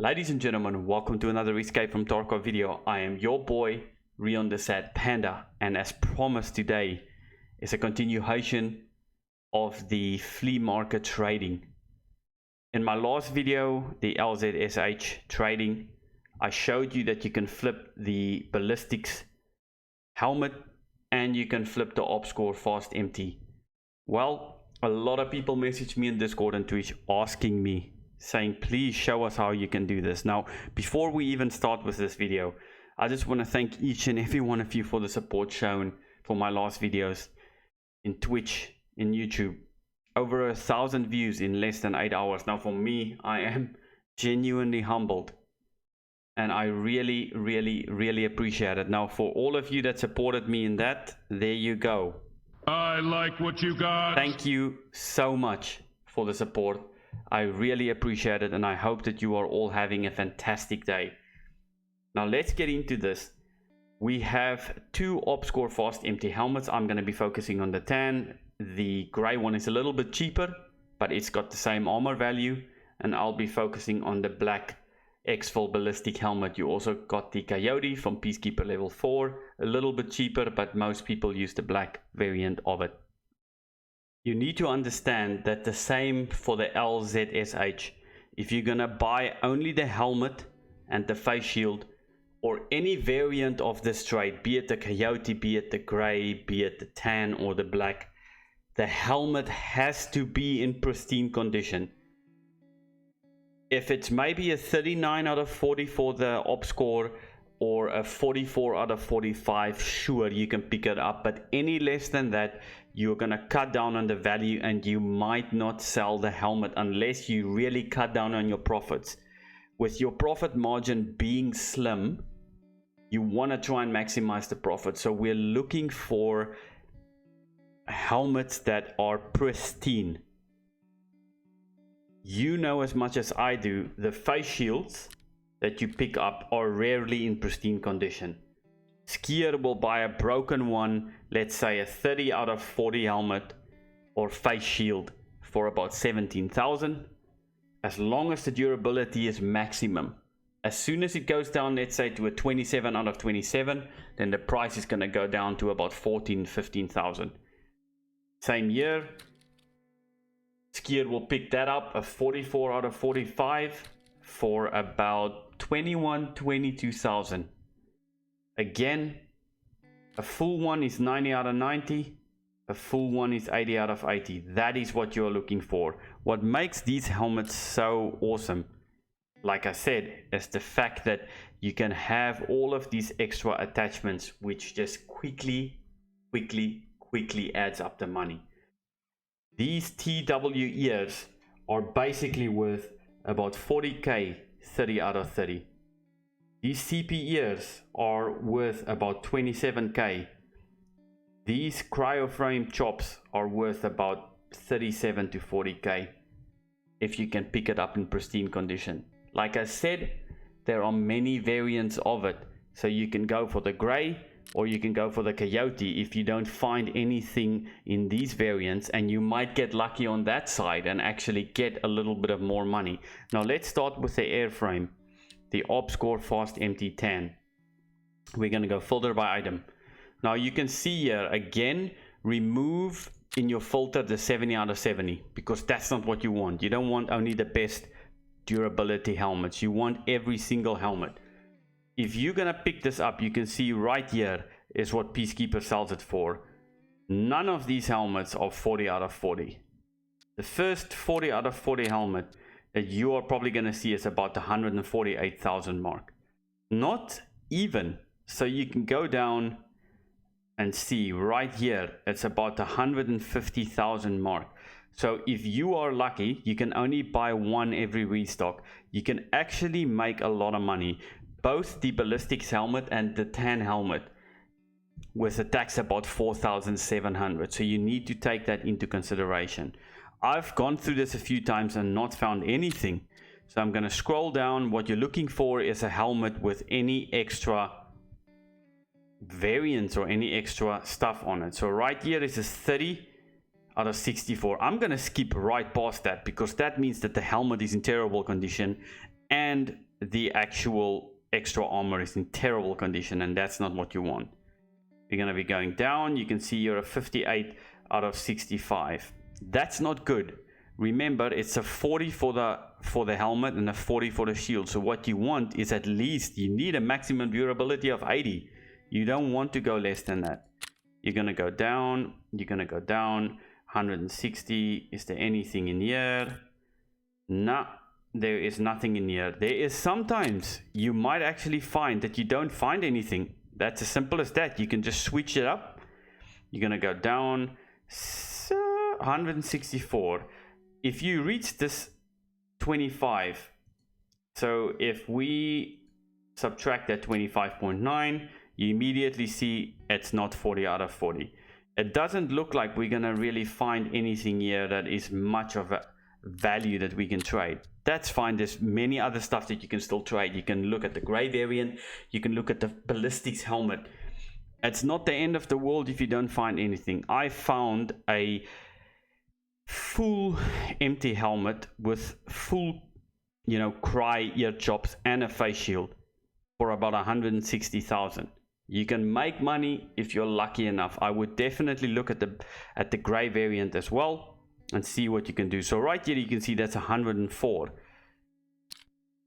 Ladies and gentlemen, welcome to another Escape from Tarkov video. I am your boy, Rion the Sad Panda, and as promised today is a continuation of the flea market trading. In my last video, the LZSH trading, I showed you that you can flip the Ballistics helmet and you can flip the op score fast empty. Well, a lot of people message me in Discord and Twitch asking me, saying please show us how you can do this. Now, before we even start with this video, I just want to thank each and every one of you for the support shown for my last videos in Twitch, in YouTube. Over 1,000 views in less than 8 hours. Now for me, I am genuinely humbled and I really appreciate it. Now for all of you that supported me in that, there you go. I like what you got. Thank you so much for the support. I really appreciate it, and I hope that you are all having a fantastic day. Now let's get into this. We have two op score fast empty helmets. I'm going to be focusing on the tan. The gray one is a little bit cheaper, but it's got the same armor value, and I'll be focusing on the black EXFILL ballistic helmet. You also got the Coyote from Peacekeeper level 4, a little bit cheaper, but most people use the black variant of it. You need to understand that the same for the LZSH. If you're gonna buy only the helmet and the face shield, or any variant of this trade, be it the Coyote, be it the gray, be it the tan or the black, the helmet has to be in pristine condition. If it's maybe a 39 out of 40 for the op score or a 44 out of 45, sure, you can pick it up, but any less than that, you're gonna cut down on the value and you might not sell the helmet unless you really cut down on your profits. With your profit margin being slim, you want to try and maximize the profit. So we're looking for helmets that are pristine. You know as much as I do, the face shields that you pick up are rarely in pristine condition. Skier will buy a broken one, let's say a 30 out of 40 helmet or face shield for about 17,000, as long as the durability is maximum. As soon as it goes down, let's say to a 27 out of 27, then the price is going to go down to about 15,000. Same year, Skier will pick that up, a 44 out of 45 for about 22,000. Again, a full one is 90 out of 90, a full one is 80 out of 80. That is what you're looking for. What makes these helmets so awesome, like I said, is the fact that you can have all of these extra attachments, which just quickly adds up the money. These TW ears are basically worth about 40k, 30 out of 30. These CP ears are worth about 27k. These cryoframe chops are worth about 37 to 40k if you can pick it up in pristine condition. Like I said, there are many variants of it. So you can go for the gray or you can go for the Coyote if you don't find anything in these variants, and you might get lucky on that side and actually get a little bit of more money. Now let's start with the airframe. The op score fast empty tan. We're going to go filter by item. Now you can see here again, remove in your filter the 70 out of 70, because that's not what you want. You don't want only the best durability helmets. You want every single helmet. If you're going to pick this up, you can see right here is what Peacekeeper sells it for. None of these helmets are 40 out of 40. The first 40 out of 40 helmet that you are probably going to see is about the 148,000 mark. Not even. So you can go down and see right here, it's about the 150,000 mark. So if you are lucky, you can only buy one every restock. You can actually make a lot of money. Both the Ballistics helmet and the tan helmet with a tax about 4,700. So you need to take that into consideration. I've gone through this a few times and not found anything. So I'm going to scroll down. What you're looking for is a helmet with any extra variants or any extra stuff on it. So right here is a 30 out of 64. I'm going to skip right past that because that means that the helmet is in terrible condition and the actual extra armor is in terrible condition, and that's not what you want. You're going to be going down. You can see you're a 58 out of 65. That's not good. Remember, it's a 40 for the helmet and a 40 for the shield. So what you want is, at least you need a maximum durability of 80. You don't want to go less than that. You're going to go down. You're going to go down. 160. Is there anything in here? No, there is nothing in here. There is sometimes you might actually find that you don't find anything. That's as simple as that. You can just switch it up. You're going to go down 164. If you reach this 25, so if we subtract that 25.9, you immediately see it's not 40 out of 40. It doesn't look like we're going to really find anything here that is much of a value that we can trade. That's fine. There's many other stuff that you can still trade. You can look at the gray variant. You can look at the Ballistic's helmet. It's not the end of the world if you don't find anything. I found a full empty helmet with full, cry ear chops and a face shield for about 160,000. You can make money if you're lucky enough. I would definitely look at the gray variant as well and see what you can do. So right here you can see that's 104.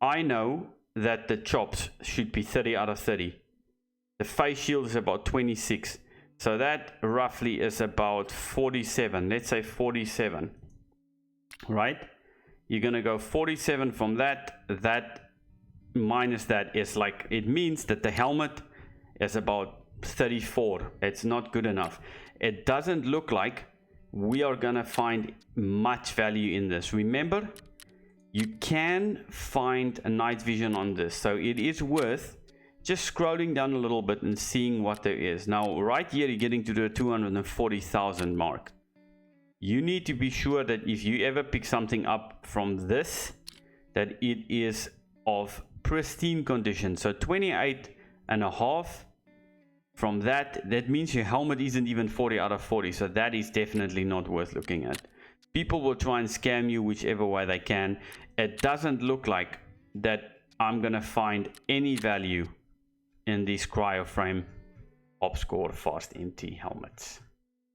I know that the chops should be 30 out of 30. The face shield is about 26. So that roughly is about 47. Let's say 47. Right? You're going to go 47 from that. That minus that is like, it means that the helmet is about 34. It's not good enough. It doesn't look like we are going to find much value in this. Remember, you can find a night vision on this. So it is worth just scrolling down a little bit and seeing what there is. Now, right here, you're getting to the 240,000 mark. You need to be sure that if you ever pick something up from this, that it is of pristine condition. So 28.5. From that means your helmet isn't even 40 out of 40. So that is definitely not worth looking at. People will try and scam you whichever way they can. It doesn't look like that I'm going to find any value in these cryoframe OpScore fast empty helmets.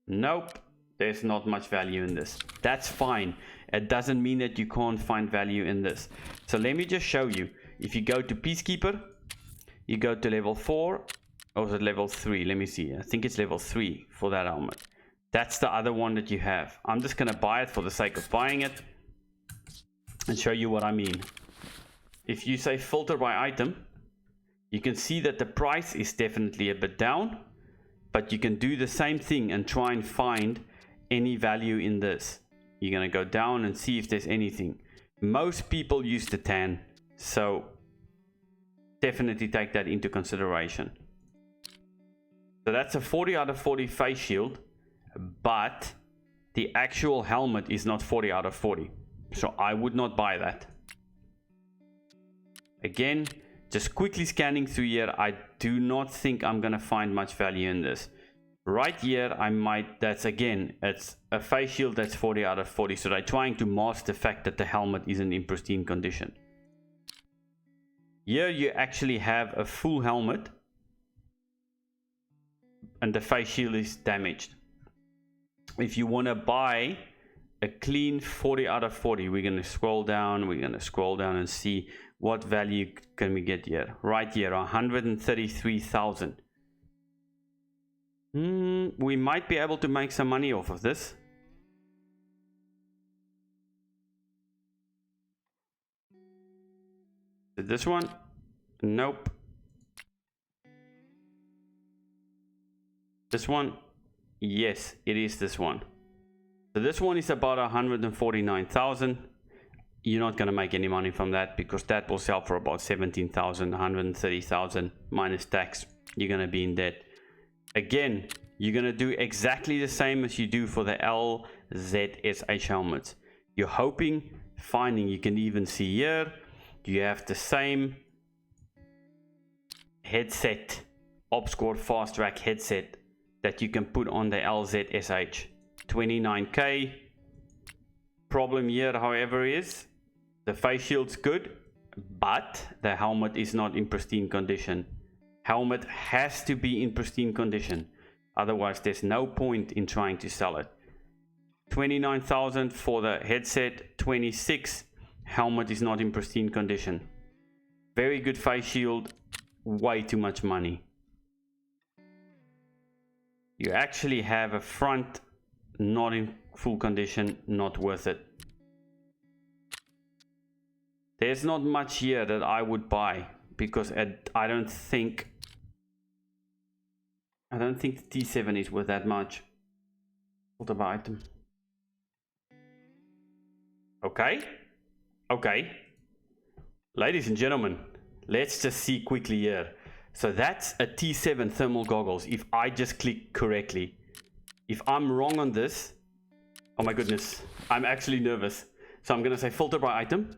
Nope, there's not much value in this. That's fine. It doesn't mean that you can't find value in this. So let me just show you. If you go to Peacekeeper, you go to level 4, or is it level 3? Let me see. I think it's level 3 for that helmet. That's the other one that you have. I'm just going to buy it for the sake of buying it and show you what I mean. If you say filter by item, you can see that the price is definitely a bit down, but you can do the same thing and try and find any value in this. You're going to go down and see if there's anything. Most people use the tan, so definitely take that into consideration. So that's a 40 out of 40 face shield, but the actual helmet is not 40 out of 40. So I would not buy that. Again, just quickly scanning through here, I do not think I'm going to find much value in this. Right here, I might, that's again, it's a face shield that's 40 out of 40. So they're trying to mask the fact that the helmet isn't in pristine condition. Here you actually have a full helmet and the face shield is damaged. If you want to buy a clean 40 out of 40, we're going to scroll down. We're going to scroll down and see what value can we get here. Right here, 133,000. We might be able to make some money off of this. This one? Nope. This one? Yes, it is this one. So this one is about 149,000. You're not going to make any money from that because that will sell for about 17,000, 130,000 minus tax. You're going to be in debt. Again, you're going to do exactly the same as you do for the LZSH helmets. You're hoping, finding, you can even see here, you have the same headset, OpScore Fast Track headset that you can put on the LZSH. 29k. Problem here, however, is the face shield's good, but the helmet is not in pristine condition. Helmet has to be in pristine condition, otherwise there's no point in trying to sell it. 29,000 for the headset, 26. Helmet is not in pristine condition. Very good face shield, way too much money. You actually have a front not in full condition, not worth it. There's not much here that I would buy because I don't think the T7 is worth that much. What about item? Okay. Ladies and gentlemen, let's just see quickly here. So that's a T7 thermal goggles if I just click correctly. If I'm wrong on this, oh my goodness, I'm actually nervous. So I'm gonna say filter by item.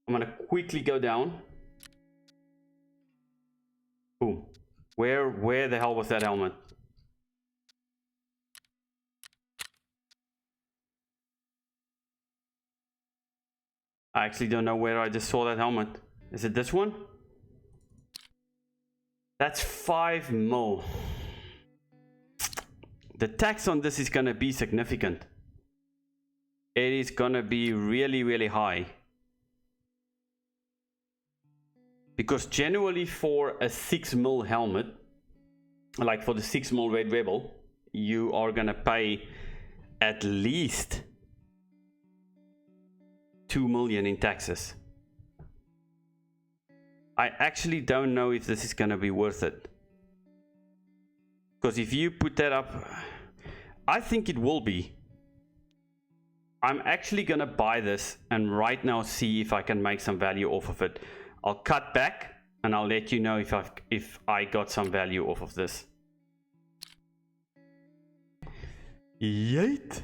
I'm gonna quickly go down. Boom. Where the hell was that helmet? I actually don't know where I just saw that helmet. Is it this one? That's 5 mil. The tax on this is gonna be significant. It is gonna be really, really high. Because generally for a 6 mil helmet, like for the 6 mil Red Rebel, you are gonna pay at least 2 million in taxes. I actually don't know if this is gonna be worth it. Because if you put that up, I think it will be. I'm actually gonna buy this and right now see if I can make some value off of it. I'll cut back and I'll let you know if I got some value off of this. Yeet!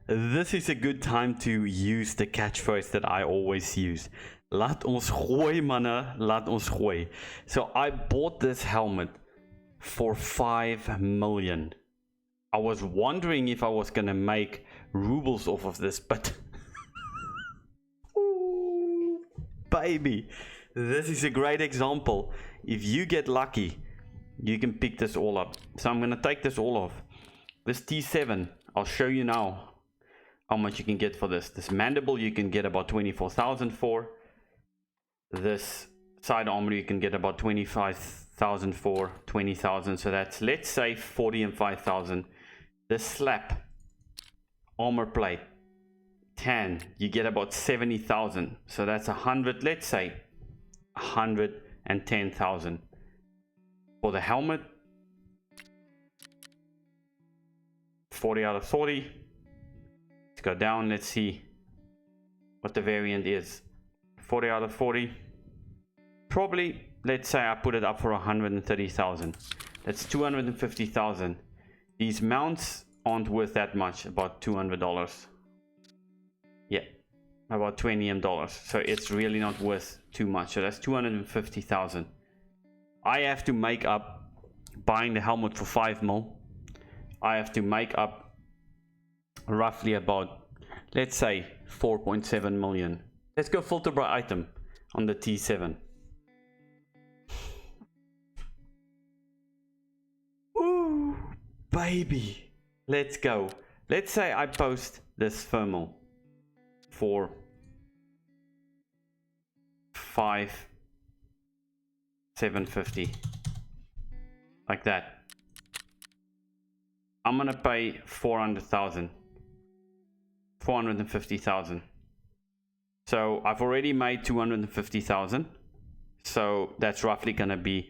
This is a good time to use the catchphrase that I always use. Laat ons gooi, manne, laat ons gooi. So I bought this helmet for 5 million. I was wondering if I was gonna make rubles off of this, but ooh, baby, this is a great example. If you get lucky, you can pick this all up. So I'm gonna take this all off. This T7, I'll show you now how much you can get for this. This mandible you can get about 24,000 for. This side armor you can get about 25,000 for, 20,000. So that's, let's say, 40 and 5,000. This slap armor plate, tan, you get about 70,000. So that's 100, let's say 110,000. For the helmet, 40 out of 40. Let's go down, let's see what the variant is. 40 out of 40. Probably, let's say I put it up for 130,000. That's 250,000. These mounts aren't worth that much, about $200. Yeah, about $20. So it's really not worth too much. So that's 250,000. I have to make up buying the helmet for 5 mil. I have to make up roughly about, let's say, 4.7 million. Let's go filter by item on the T7. Ooh, baby. Let's go. Let's say I post this thermal for 5,750. Like that. I'm gonna pay 400,000. 450,000. So I've already made 250,000. So that's roughly gonna be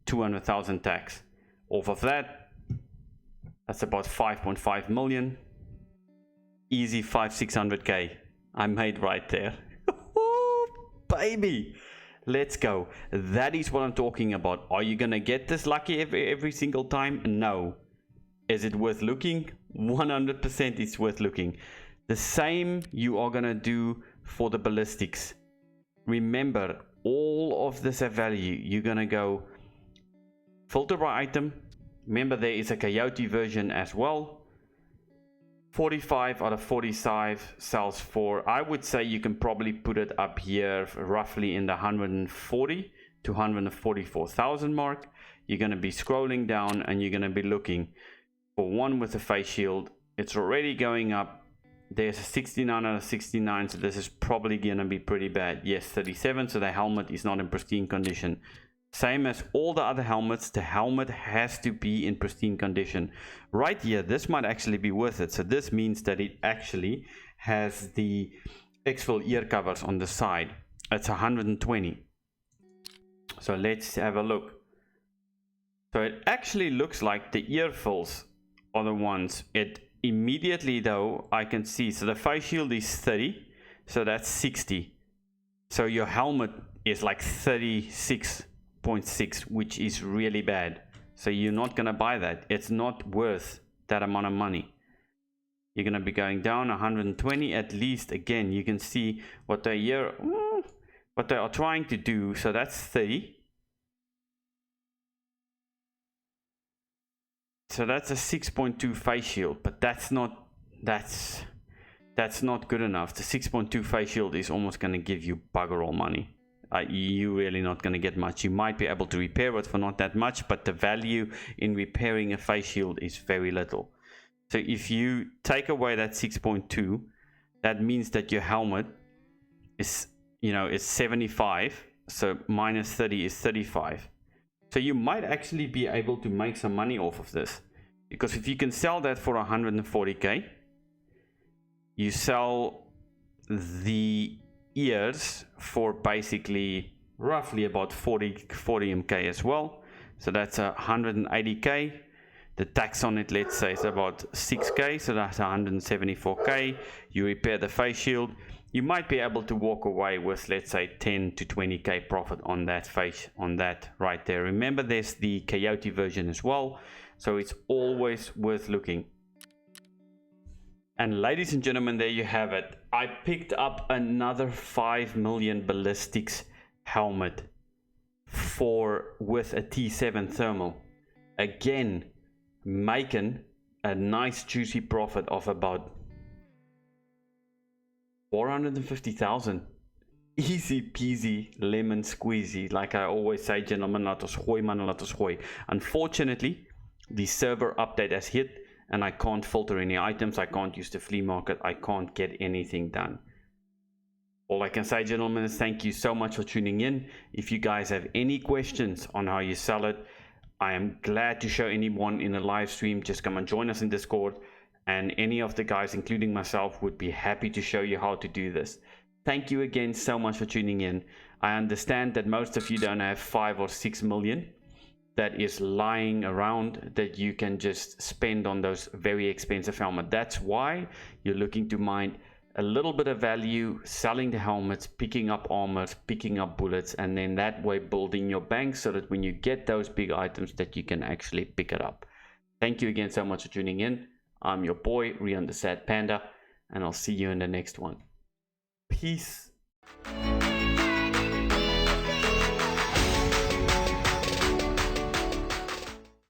200,000 tax. Off of that, that's about 5.5 million. Easy 500-600k. I made right there. Baby, let's go. That is what I'm talking about. Are you gonna get this lucky every single time? No. Is it worth looking? 100% it's worth looking. The same you are gonna do for the ballistics. Remember, all of this have value. You're gonna go filter by item. Remember, there is a coyote version as well. 45 out of 45 sells for, I would say you can probably put it up here roughly in the 140 to 144,000 mark. You're going to be scrolling down and you're going to be looking for one with a face shield. It's already going up. There's a 69 out of 69, so this is probably going to be pretty bad. Yes, 37, so the helmet is not in pristine condition. Same as all the other helmets, the helmet has to be in pristine condition. Right here, this might actually be worth it. So this means that it actually has the EXFILL ear covers on the side. It's 120. So let's have a look. So it actually looks like the EXFILLs are the ones. It immediately though, I can see, so the face shield is 30, so that's 60. So your helmet is like 36.6, which is really bad. So you're not going to buy that. It's not worth that amount of money. You're going to be going down 120 at least. Again, you can see what they are trying to do. So that's 30. So that's a 6.2 face shield, but that's not good enough. The 6.2 face shield is almost going to give you bugger all money. You're really not going to get much. You might be able to repair it for not that much, but the value in repairing a face shield is very little. So if you take away that 6.2, that means that your helmet is, is 75. So minus 30 is 35. So you might actually be able to make some money off of this, because if you can sell that for 140k, you sell the ears for basically roughly about 40k as well. So that's 180k. The tax on it, let's say, is about 6k, so that's 174k. You repair the face shield, you might be able to walk away with, let's say, 10 to 20k profit on that right there. Remember, there's the Coyote version as well, so it's always worth looking. And ladies and gentlemen, there you have it. I picked up another 5 million Ballistics helmet with a T7 thermal. Again, making a nice juicy profit of about 450,000. Easy peasy lemon squeezy. Like I always say, gentlemen, laat ons gooi, man, laat ons gooi. Unfortunately, the server update has hit and I can't filter any items. I can't use the flea market. I can't get anything done. All I can say, gentlemen, is thank you so much for tuning in. If you guys have any questions on how you sell it, I am glad to show anyone in a live stream. Just come and join us in Discord, and any of the guys, including myself, would be happy to show you how to do this. Thank you again so much for tuning in. I understand that most of you don't have 5 or 6 million that is lying around that you can just spend on those very expensive helmets. That's why you're looking to mine a little bit of value, selling the helmets, picking up armors, picking up bullets, and then that way building your bank so that when you get those big items that you can actually pick it up. Thank you again so much for tuning in. I'm your boy, Rian the Sad Panda, and I'll see you in the next one. Peace.